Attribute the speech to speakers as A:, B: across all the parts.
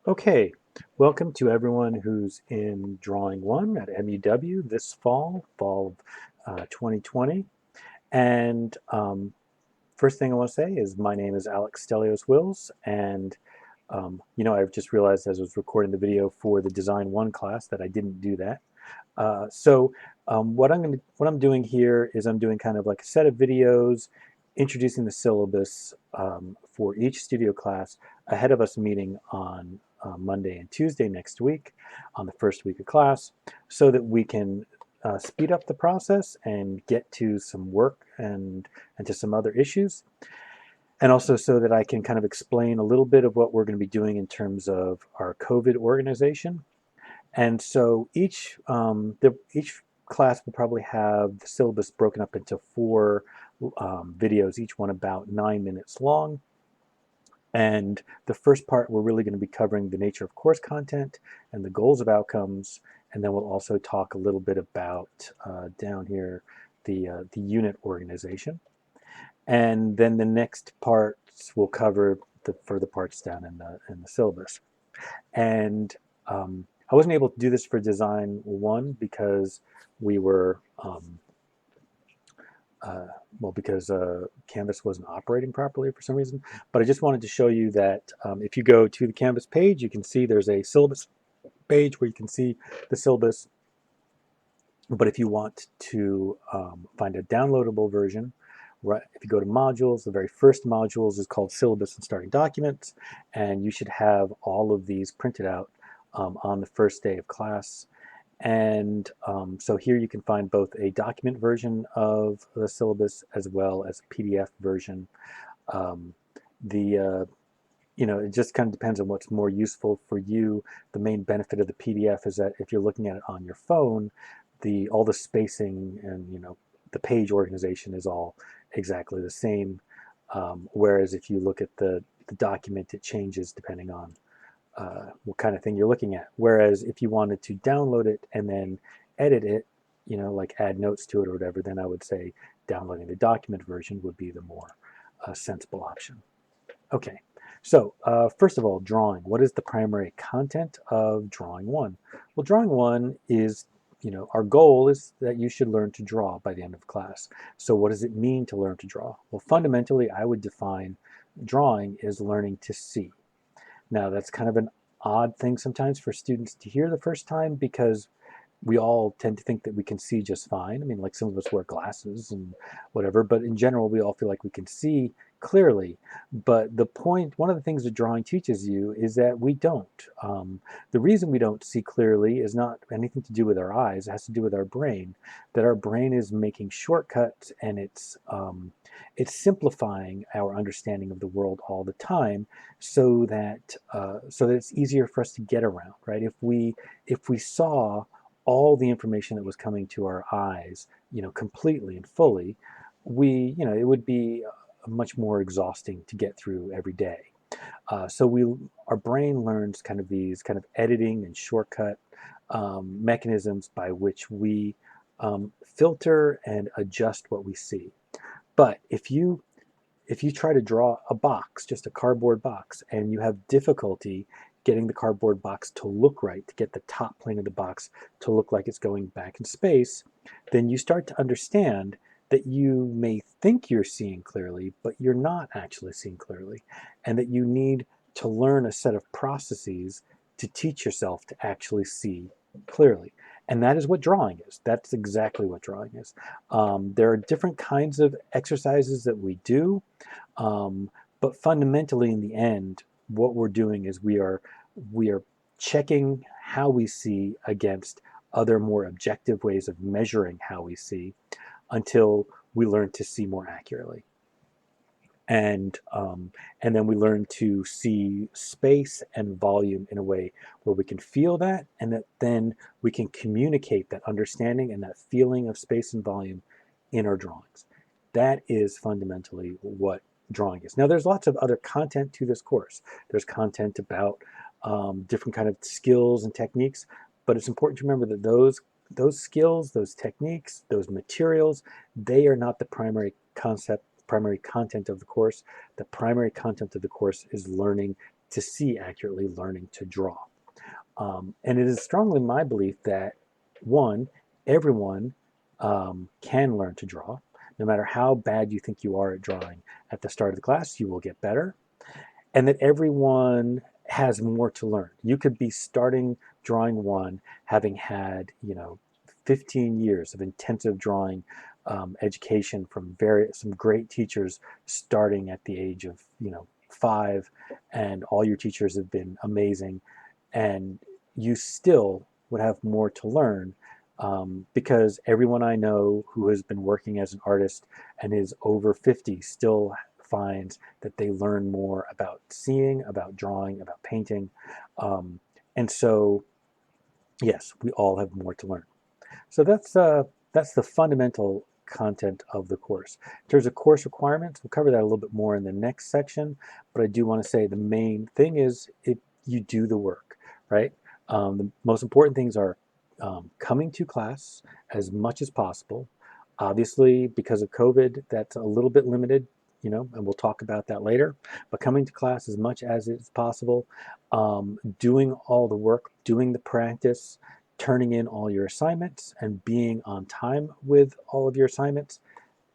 A: Okay, welcome to everyone who's in Drawing 1 at MUW this fall of 2020. And first thing I want to say is my name is Alex Stelios Wills, and I've just realized as I was recording the video for the Design 1 class that I didn't do that. What I'm doing here is I'm doing kind of like a set of videos introducing the syllabus for each studio class ahead of us meeting on Monday and Tuesday next week on the first week of class, so that we can speed up the process and get to some work and to some other issues, and also so that I can kind of explain a little bit of what we're going to be doing in terms of our COVID organization. And so each class will probably have the syllabus broken up into four videos, each one about 9 minutes long. And the first part, we're really going to be covering the nature of course content and the goals of outcomes. And then we'll also talk a little bit about down here the unit organization. And then the next parts will cover the further parts down in the syllabus. And I wasn't able to do this for design one because we were, because Canvas wasn't operating properly for some reason. But I just wanted to show you that if you go to the Canvas page, you can see there's a syllabus page where you can see the syllabus. But if you want to find a downloadable version, right, if you go to modules, the very first modules is called Syllabus and Starting Documents, and you should have all of these printed out on the first day of class. And so here you can find both a document version of the syllabus as well as a PDF version. Um, it just kind of depends on what's more useful for you. The main benefit of the PDF is that if you're looking at it on your phone, all the spacing and the page organization is all exactly the same. Whereas if you look at the document, it changes depending on what kind of thing you're looking at. Whereas if you wanted to download it and then edit it, like add notes to it or whatever, then I would say downloading the document version would be the more sensible option. Okay, so first of all, drawing. What is the primary content of Drawing 1? Well, Drawing 1 is, our goal is that you should learn to draw by the end of class. So what does it mean to learn to draw? Well, fundamentally, I would define drawing as learning to see. Now, that's kind of an odd thing sometimes for students to hear the first time because we all tend to think that we can see just fine. I mean, like some of us wear glasses and whatever, but in general, we all feel like we can see clearly. But one of the things that drawing teaches you is that we don't. The reason we don't see clearly is not anything to do with our eyes. It has to do with our brain, that our brain is making shortcuts and it's simplifying our understanding of the world all the time so that it's easier for us to get around, right? If we saw all the information that was coming to our eyes, completely and fully, it would be much more exhausting to get through every day. Our brain learns kind of these kind of editing and shortcut mechanisms by which we filter and adjust what we see. But if you try to draw a box, just a cardboard box, and you have difficulty getting the cardboard box to look right, to get the top plane of the box to look like it's going back in space, then you start to understand that you may think you're seeing clearly, but you're not actually seeing clearly, and that you need to learn a set of processes to teach yourself to actually see clearly. And that is what drawing is. That's exactly what drawing is. There are different kinds of exercises that we do, but fundamentally in the end, what we're doing is we are checking how we see against other more objective ways of measuring how we see until we learn to see more accurately. And then we learn to see space and volume in a way where we can feel that, and that then we can communicate that understanding and that feeling of space and volume in our drawings. That is fundamentally what drawing is. Now, there's lots of other content to this course. There's content about different kind of skills and techniques, but it's important to remember that those skills, those techniques, those materials, they are not the primary content of the course. The primary content of the course is learning to see accurately, learning to draw. And it is strongly my belief that, one, everyone can learn to draw. No matter how bad you think you are at drawing, at the start of the class, you will get better. And that everyone has more to learn. You could be starting drawing one, having had, 15 years of intensive drawing education from some great teachers starting at the age of, 5, and all your teachers have been amazing, and you still would have more to learn, because everyone I know who has been working as an artist and is over 50 still finds that they learn more about seeing, about drawing, about painting. And so, yes, we all have more to learn. So that's the fundamental content of the course. In terms of course requirements, we'll cover that a little bit more in the next section, but I do want to say the main thing is you do the work, right? The most important things are coming to class as much as possible. Obviously, because of COVID, that's a little bit limited, and we'll talk about that later, but coming to class as much as is possible, doing all the work, doing the practice, turning in all your assignments, and being on time with all of your assignments.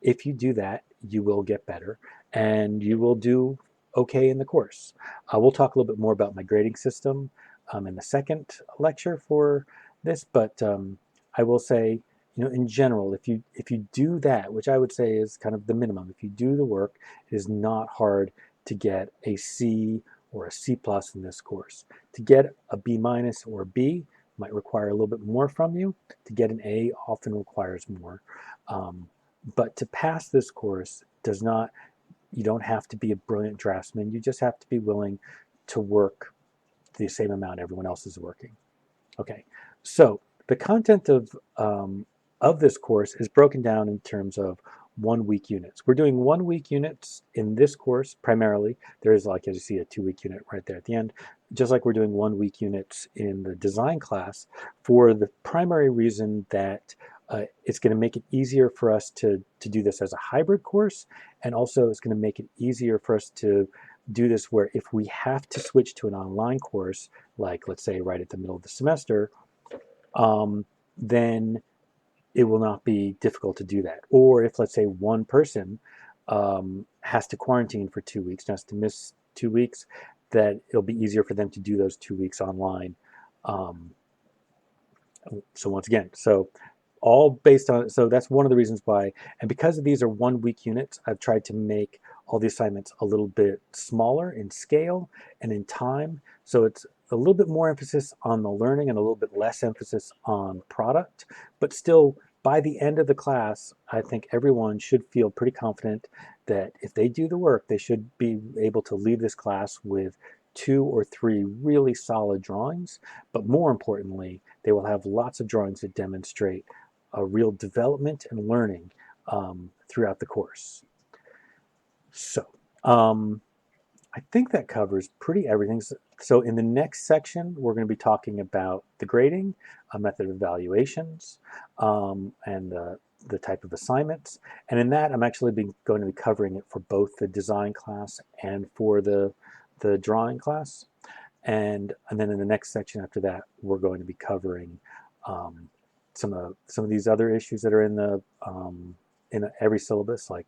A: If you do that, you will get better and you will do okay in the course. We'll talk a little bit more about my grading system in the second lecture for this, but I will say, in general, if you do that, which I would say is kind of the minimum, if you do the work, it is not hard to get a C or a C plus in this course. To get a B minus or a B might require a little bit more from you. To get an A often requires more. But to pass this course you don't have to be a brilliant draftsman. You just have to be willing to work the same amount everyone else is working. Okay, so the content of this course is broken down in terms of 1 week units. We're doing 1 week units in this course primarily. There is, like, as you see, a 2-week unit right there at the end, just like we're doing 1 week units in the design class, for the primary reason that it's going to make it easier for us to do this as a hybrid course, and also it's going to make it easier for us to do this where if we have to switch to an online course, like let's say right at the middle of the semester, then it will not be difficult to do that. Or if, let's say, one person has to quarantine for 2 weeks, has to miss 2 weeks, that it'll be easier for them to do those 2 weeks online. So once again, all based on, so that's one of the reasons why, and because these are 1 week units, I've tried to make all the assignments a little bit smaller in scale and in time. So it's a little bit more emphasis on the learning and a little bit less emphasis on product, but still by the end of the class, I think everyone should feel pretty confident that if they do the work, they should be able to leave this class with 2 or 3 really solid drawings, but more importantly, they will have lots of drawings that demonstrate a real development and learning throughout the course. So I think that covers pretty everything. So in the next section, we're going to be talking about the grading, a method of evaluations, and the type of assignments. And in that, I'm actually going to be covering it for both the design class and for the drawing class. And then in the next section after that, we're going to be covering some of these other issues that are in every syllabus, like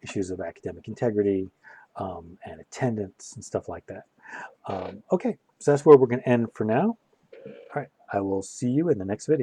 A: issues of academic integrity and attendance and stuff like that. Okay, so that's where we're going to end for now. All right, I will see you in the next video.